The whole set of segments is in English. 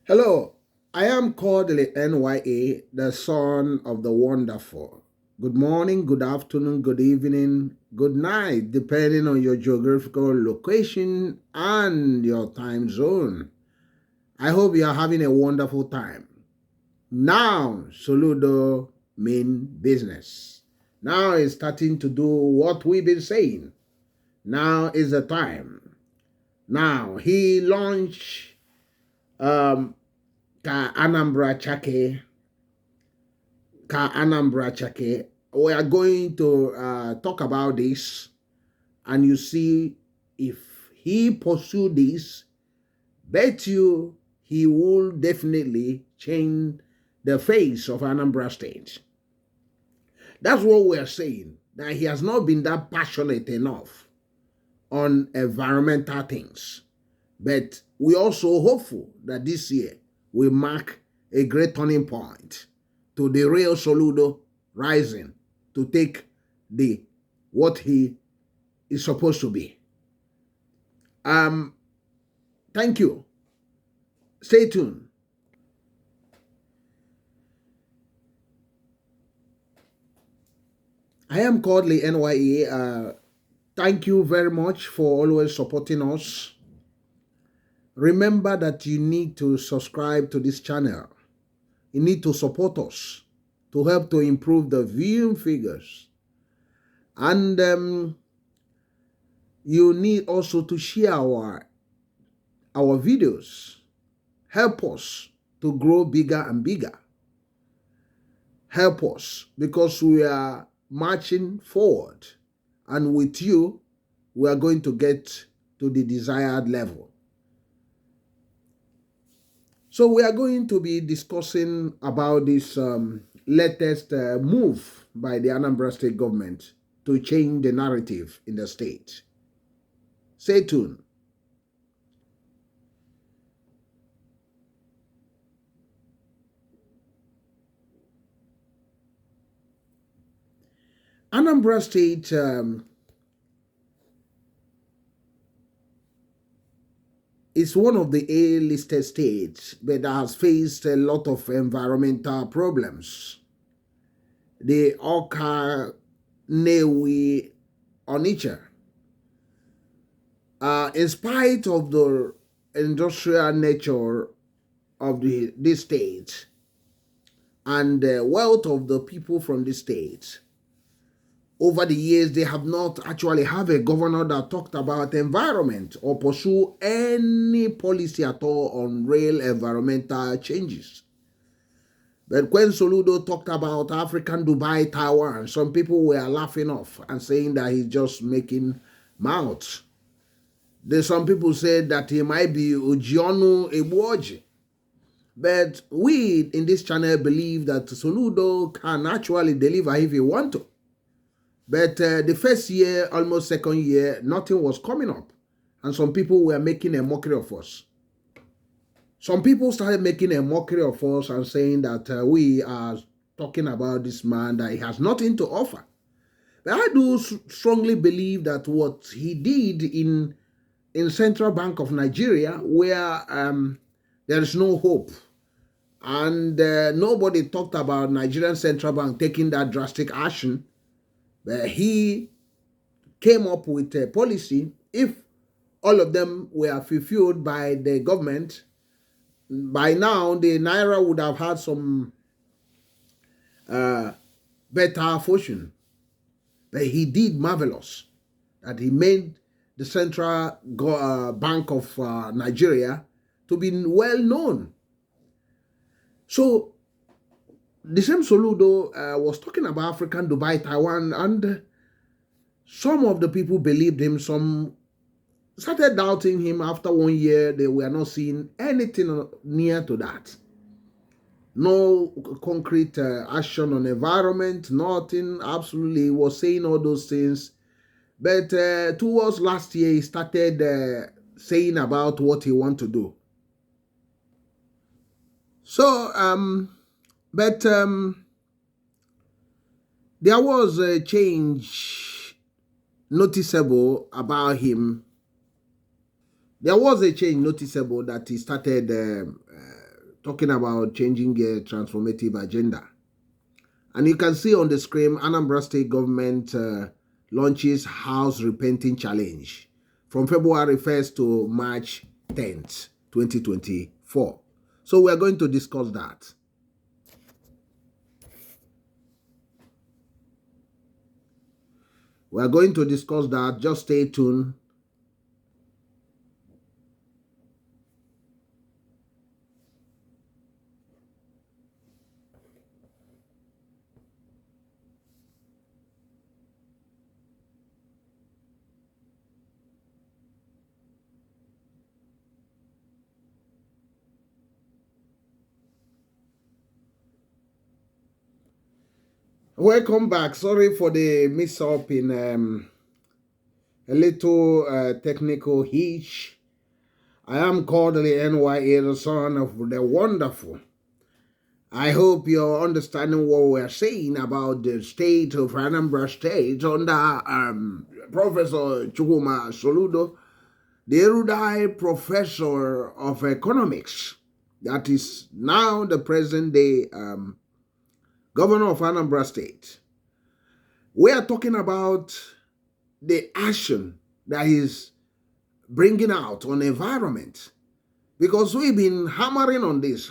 Hello, I am Kodili-nye, the son of the wonderful. Good morning, good afternoon, good evening, good night, depending on your geographical location and your time zone. I hope you are having a wonderful time. Now, Soludo mean business. Now it's starting to do what we've been saying. Now is the time. Now he launched um, Anambra CHAKEE CHAKEE. We are going to talk about this, and you see, if he pursue this, bet you he will definitely change the face of Anambra State. That's what we are saying. That he has not been that passionate enough on environmental things, but we also hopeful that this year will mark a great turning point to the real Soludo rising to take the what he is supposed to be. Thank you. Stay tuned. I am Kodili-nye. Thank you very much for always supporting us. Remember that you need to subscribe to this channel. You need to support us to help to improve the viewing figures. And you need also to share our videos. Help us to grow bigger and bigger. Help us because we are marching forward. And with you, we are going to get to the desired level. So we are going to be discussing about this latest move by the Anambra State government to change the narrative in the state. Stay tuned. Anambra State is one of the A-listed states but has faced a lot of environmental problems. The Oka, Newi, Onitsha. In spite of the industrial nature of this state and the wealth of the people from this state, over the years, they have not actually have a governor that talked about environment or pursue any policy at all on real environmental changes. But when Soludo talked about African Dubai Taiwan, some people were laughing off and saying that he's just making mouths. There's some people said that he might be Ujionu Ebuoji. But we in this channel believe that Soludo can actually deliver if he want to. But the first year, almost second year, nothing was coming up. And some people were making a mockery of us. Some people started making a mockery of us and saying that we are talking about this man, that he has nothing to offer. But I do strongly believe that what he did in Central Bank of Nigeria, where there is no hope, and nobody talked about Nigerian Central Bank taking that drastic action, but he came up with a policy. If all of them were fulfilled by the government, by now the Naira would have had some better fortune. But he did marvelous. That he made the Central Bank of Nigeria to be well known. So the same Soludo was talking about African Dubai, Taiwan, and some of the people believed him. Some started doubting him after 1 year. They were not seeing anything near to that. No concrete action on environment, nothing, absolutely. He was saying all those things. But towards last year, he started saying about what he want to do. So, there was a change noticeable about him. There was a change noticeable that he started talking about changing a transformative agenda. And you can see on the screen, Anambra State Government launches House Repainting Challenge from February 1st to March 10th, 2024. So we're going to discuss that. We're going to discuss that. Just stay tuned. Welcome back. Sorry for the mix-up in a little technical hitch. I am Kodili-nye, the son of the wonderful. I hope you're understanding what we're saying about the state of Anambra State under Professor Soludo, the erudite professor of economics that is now the present-day governor of Anambra State. We are talking about the action that is bringing out on environment, because we've been hammering on this.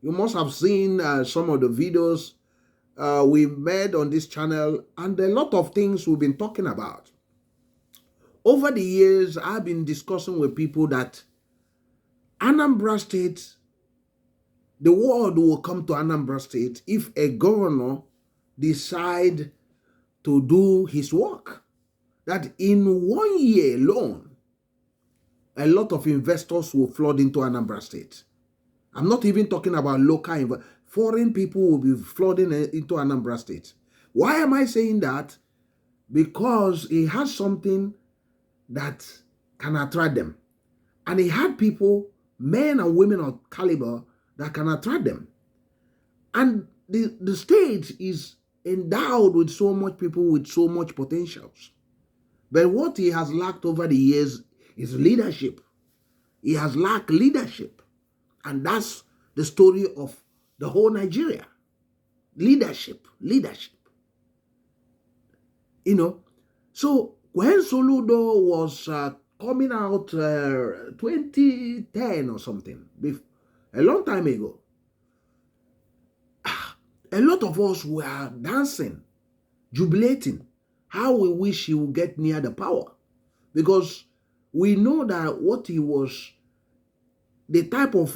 You must have seen some of the videos we made on this channel and a lot of things we've been talking about. Over the years, I've been discussing with people that Anambra State, the world will come to Anambra State if a governor decide to do his work. That in 1 year alone, a lot of investors will flood into Anambra State. I'm not even talking about local foreign people will be flooding into Anambra State. Why am I saying that? Because he has something that can attract them. And he had people, men and women of caliber, that can attract them. And the state is endowed with so much people with so much potentials. But what he has lacked over the years is leadership. He has lacked leadership. And that's the story of the whole Nigeria. Leadership. You know, so when Soludo was coming out 2010 or something, a long time ago, a lot of us were dancing, jubilating, how we wish he would get near the power. Because we know that what he was, the type of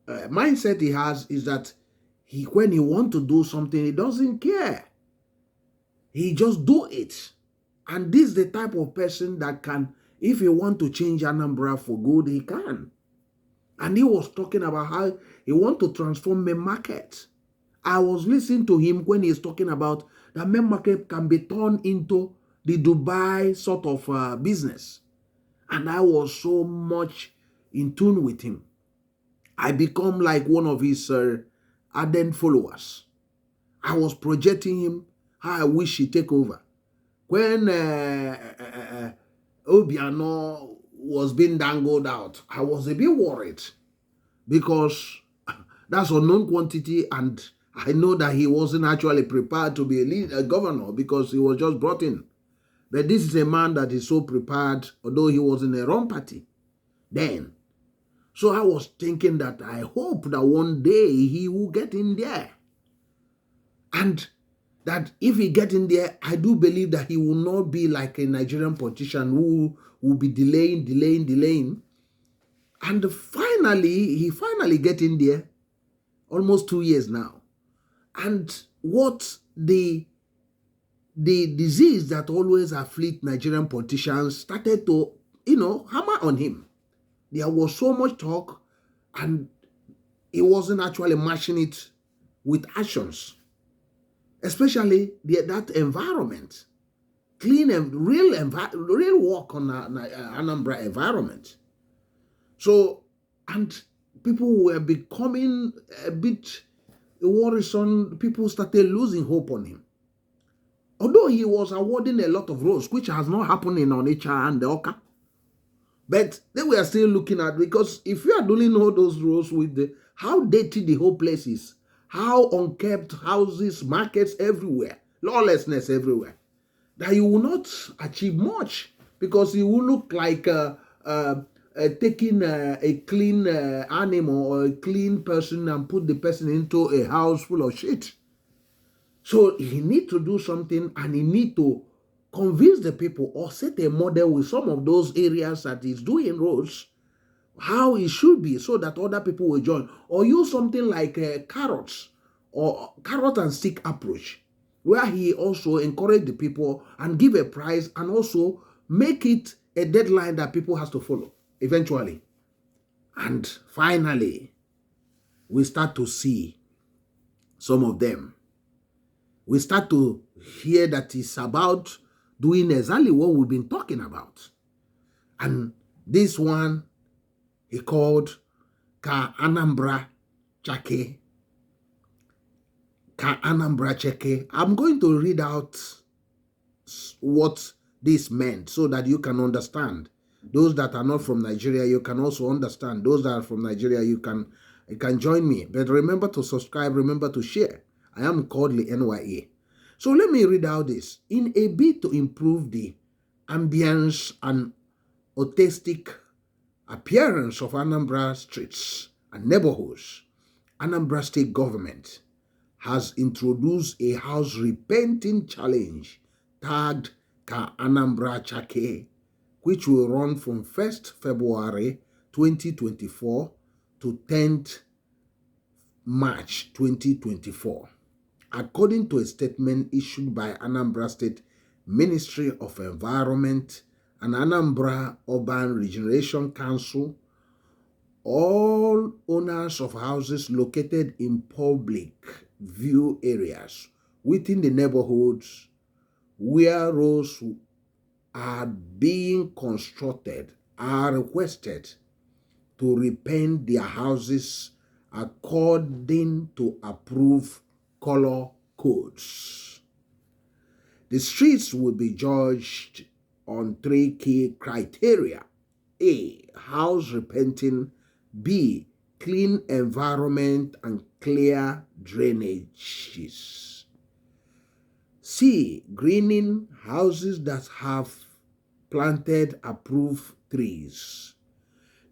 mindset he has is that when he wants to do something, he doesn't care. He just do it. And this is the type of person that can, if he want to change Anambra for good, he can. And he was talking about how he want to transform main market. I was listening to him when he's talking about that main market can be turned into the Dubai sort of business. And I was so much in tune with him. I become like one of his ardent followers. I was projecting him how I wish he take over. When Obiano was being dangled out, I was a bit worried because that's unknown quantity, and I know that he wasn't actually prepared to be a governor because he was just brought in. But this is a man that is so prepared, although he was in the wrong party then. So I was thinking that I hope that one day he will get in there. And that if he get in there, I do believe that he will not be like a Nigerian politician who will be delaying. And he finally get in there, almost 2 years now. And what the disease that always afflict Nigerian politicians started to, hammer on him. There was so much talk, and he wasn't actually matching it with actions. Especially that environment, clean and real work on Anambra environment. So, and people were becoming a bit worrisome. People started losing hope on him. Although he was awarding a lot of roles, which has not happened in Onitsha and the Oka. But they were still looking at, because if you are doing all those roads with the how dirty the whole place is, how unkept houses, markets everywhere, lawlessness everywhere, that you will not achieve much, because you will look like taking a clean animal or a clean person and put the person into a house full of shit. So he need to do something, and he need to convince the people or set a model with some of those areas that he's doing roads, how it should be, so that other people will join. Or use something like carrots or carrot and stick approach, where he also encourage the people and give a price, and also make it a deadline that people has to follow eventually. And finally, we start to see some of them. We start to hear that it's about doing exactly what we've been talking about. And this one, he called Anambra CHAKEE. Anambra CHAKEE. I'm going to read out what this meant so that you can understand. Those that are not from Nigeria, you can also understand. Those that are from Nigeria, you can join me. But remember to subscribe, remember to share. I am Kodili-nye. So let me read out this. In a bid to improve the ambience and artistic appearance of Anambra streets and neighborhoods, Anambra State government has introduced a house repainting challenge tagged Anambra CHAKEE, which will run from 1st February 2024 to 10th March 2024. According to a statement issued by Anambra State Ministry of Environment and Anambra Urban Regeneration Council, all owners of houses located in public view areas within the neighborhoods where roads are being constructed are requested to repaint their houses according to approved color codes. The streets will be judged on 3 key criteria: A, house repainting; B, clean environment and clear drainages; C, greening houses that have planted approved trees.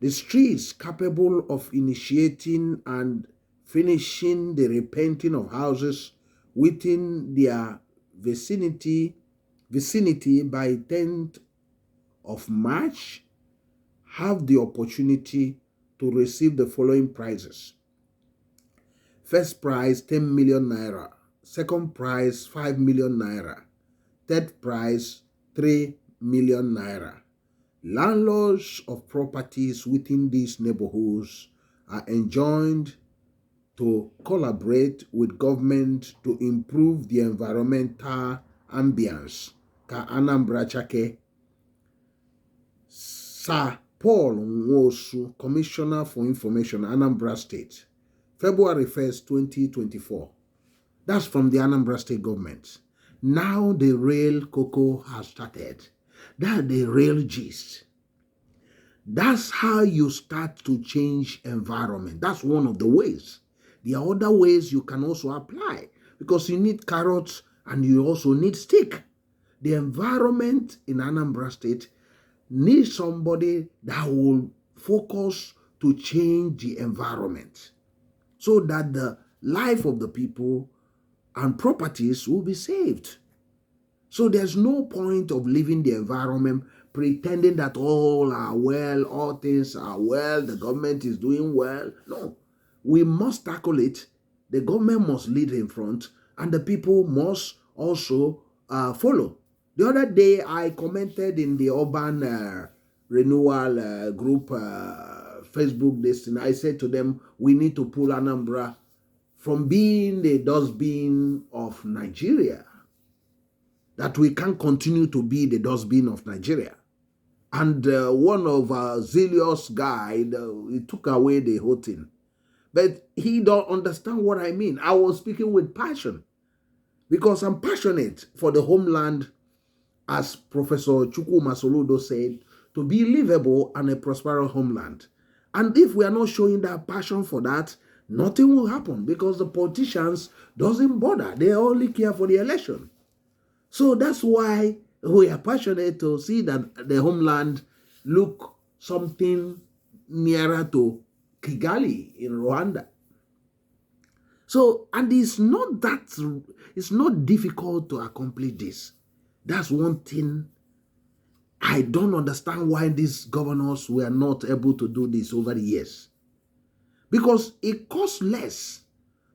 The streets capable of initiating and finishing the repainting of houses within their vicinity by 10th of March have the opportunity to receive the following prizes. First prize, 10 million naira. Second prize, 5 million naira. Third prize, 3 million naira. Landlords of properties within these neighborhoods are enjoined to collaborate with government to improve the environmental ambience. Anambra CHAKEE. Sir Paul Nwosu, Commissioner for Information, Anambra State, February 1st, 2024. That's from the Anambra State government. Now the real cocoa has started. That's the real gist. That's how you start to change environment. That's one of the ways. There are other ways you can also apply, because you need carrots and you also need stick. The environment in Anambra State needs somebody that will focus to change the environment so that the life of the people and properties will be saved. So there's no point of leaving the environment pretending that all are well, all things are well, the government is doing well. No, we must tackle it. The government must lead in front, and the people must also follow. The other day, I commented in the Urban Renewal Group Facebook listing. I said to them, we need to pull Anambra from being the dustbin of Nigeria, that we can't continue to be the dustbin of Nigeria. And one of our zealous guy, he took away the whole thing. But he don't understand what I mean. I was speaking with passion, because I'm passionate for the homeland, as Professor Soludo said, to be livable and a prosperous homeland. And if we are not showing that passion for that, nothing will happen because the politicians doesn't bother. They only care for the election. So that's why we are passionate to see that the homeland look something nearer to Kigali in Rwanda. So, and it's not difficult to accomplish this. That's one thing I don't understand why these governors were not able to do this over the years. Because it costs less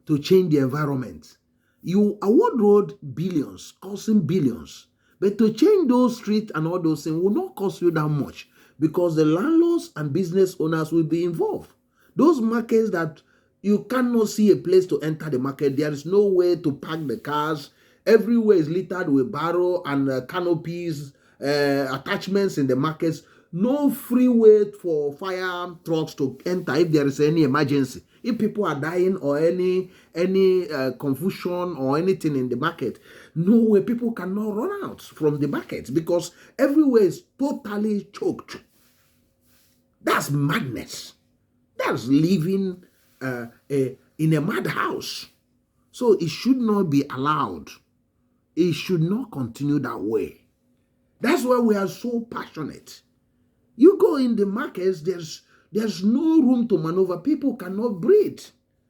to change the environment. You award road billions, costing billions. But to change those streets and all those things will not cost you that much because the landlords and business owners will be involved. Those markets that you cannot see a place to enter the market, there is no way to park the cars. Everywhere is littered with barrow and canopies, attachments in the markets. No free way for fire trucks to enter if there is any emergency. If people are dying or any confusion or anything in the market, no way people cannot run out from the market because everywhere is totally choked. That's madness. That's living in a madhouse. So it should not be allowed. It should not continue that way. That's why we are so passionate. You go in the markets, there's no room to maneuver. People cannot breathe.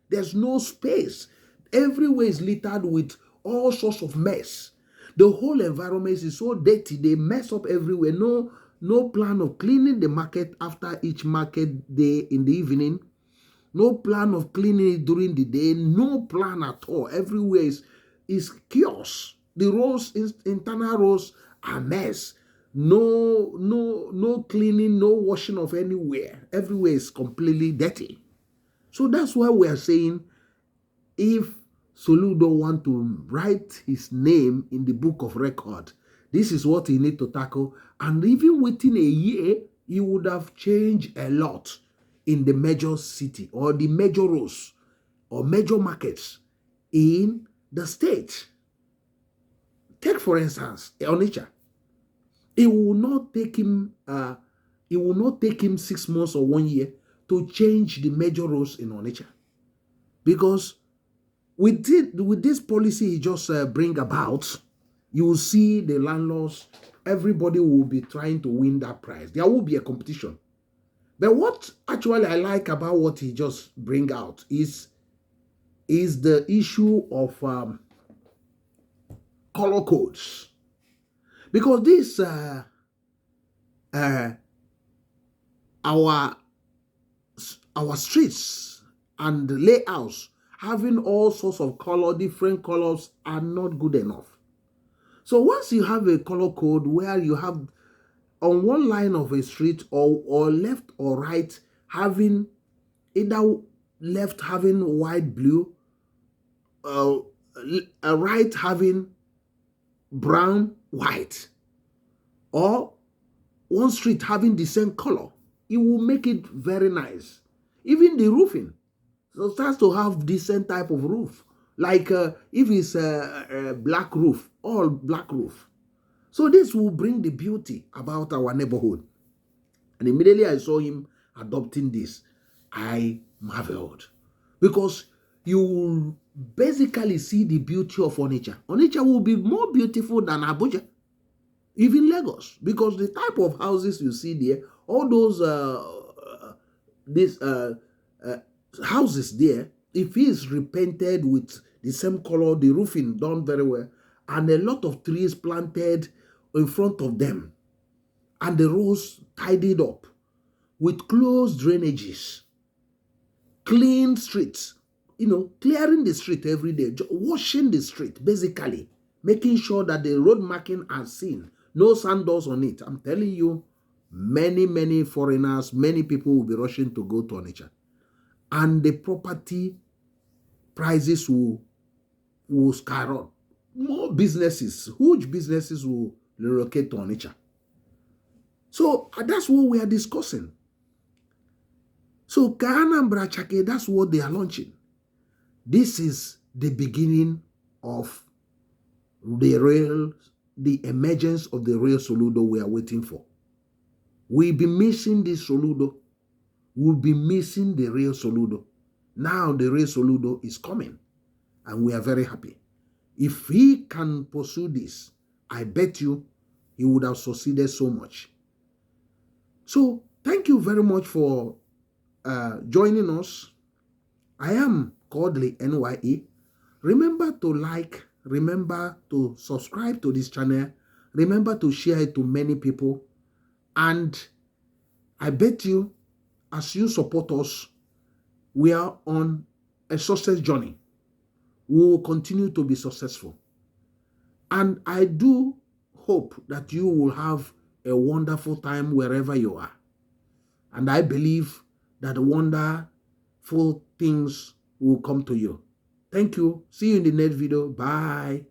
There's no space. Everywhere is littered with all sorts of mess. The whole environment is so dirty. They mess up everywhere. No plan of cleaning the market after each market day in the evening. No plan of cleaning it during the day. No plan at all. Everywhere is chaos. The roads, internal roads are mess. No cleaning, no washing of anywhere. Everywhere is completely dirty. So that's why we are saying if Soludo want to write his name in the book of record, this is what he need to tackle. And even within a year, he would have changed a lot in the major city or the major roads or major markets in the state. Take for instance, Onitsha. It will not take him 6 months or 1 year to change the major roads in Onitsha. Because with this policy he just bring about, you will see the landlords, everybody will be trying to win that prize. There will be a competition. But what actually I like about what he just bring out is the issue of color codes. Because this our streets and layouts having all sorts of color, different colors are not good enough. So once you have a color code where you have on one line of a street or left or right having either left having white, blue, right having brown, white, or one street having the same color, it will make it very nice. Even the roofing, so it starts to have decent type of roof. Like if it's a black roof, all black roof. So this will bring the beauty about our neighborhood. And immediately I saw him adopting this, I marveled. Because you will basically see the beauty of Onitsha. Onitsha will be more beautiful than Abuja, even Lagos, because the type of houses you see there, all those houses there, if it is repainted with the same color, the roofing done very well, and a lot of trees planted in front of them, and the roads tidied up with closed drainages, clean streets, clearing the street every day, washing the street, basically, making sure that the road marking are seen, no sandals on it. I'm telling you, many foreigners, many people will be rushing to go to Onitsha. And the property prices will skyrocket. More businesses, huge businesses will relocate to Onitsha. So that's what we are discussing. So ANAMBRA CHAKEE, that's what they are launching. This is the beginning of the emergence of the real Soludo we are waiting for. We'll be missing this Soludo. We'll be missing the real Soludo. Now the real Soludo is coming, and we are very happy. If he can pursue this, I bet you he would have succeeded so much. So thank you very much for joining us. I am Kodili-nye. Remember to like, remember to subscribe to this channel, remember to share it to many people, and I bet you, as you support us, we are on a success journey. We will continue to be successful. And I do hope that you will have a wonderful time wherever you are. And I believe that wonderful things will come to you. Thank you. See you in the next video. Bye.